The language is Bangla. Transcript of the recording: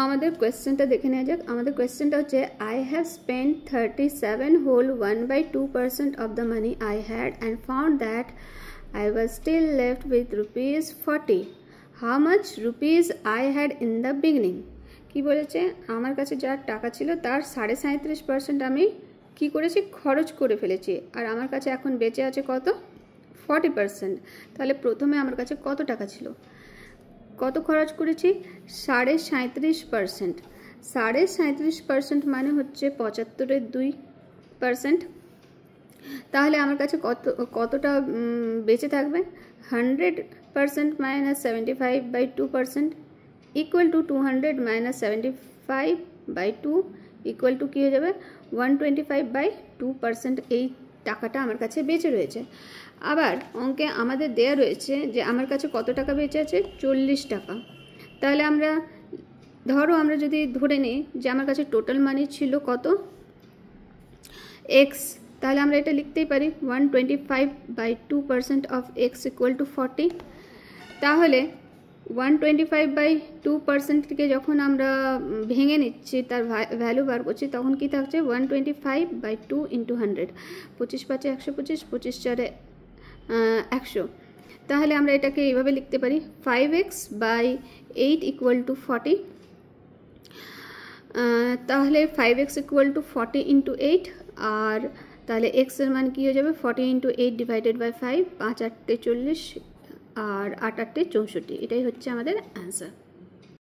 আমাদের কোয়েশ্চেনটা দেখে নেওয়া যাক। আমাদের কোয়েশ্চেনটা হচ্ছে I have spent 37 whole 1/2% of the money I had and found that I was still left with rupees 40. How much rupees I had in the beginning? কি বলেছে, আমার কাছে যা টাকা ছিল তার 37.5% আমি কি করেছি, খরচ করে ফেলেছি, আর আমার কাছে এখন বেঁচে আছে কত, 40%। তাহলে প্রথমে আমার কাছে কত টাকা ছিল, কত খরচ করেছি, 37.5%। 37.5% মানে হচ্ছে 75-এর 2%। তাহলে আমার কাছে কতটা বেঁচে থাকবে, 100% minus 75/2% equal to 200 minus 75/2 equal to কী হয়ে যাবে, 125/2%। এই টাকাটা আমার কাছে বেঁচে রয়েছে। আবার অঙ্কে আমাদের দেয়া রয়েছে যে আমার কাছে কত টাকা বেঁচে আছে, 40 টাকা। তাহলে আমরা আমরা যদি ধরে নিই যে আমার কাছে টোটাল মানি ছিল কত, এক্স, তাহলে আমরা এটা লিখতেই পারি 125/2% অফ এক্স ইকুয়াল টু 40। তাহলে 125/2%কে যখন আমরা ভেঙে নিচ্ছি, তার ভ্যালু বার করছি, তখন কি থাকছে 125/2 ইন্টু 100, 25×5 = 125, 25×4 = 100। তাহলে আমরা এটাকে এইভাবে লিখতে পারি 5x/8 ইকুয়াল টু 40। তাহলে 5x ইকুয়াল টু 40 ইন্টু 8, আর তাহলে এক্সের মান কী হয়ে যাবে, 40 ইন্টু 8 ডিভাইডেড বাই 5, 5×8 = 40 আর 8×8 = 64। এটাই হচ্ছে আমাদের অ্যান্সার।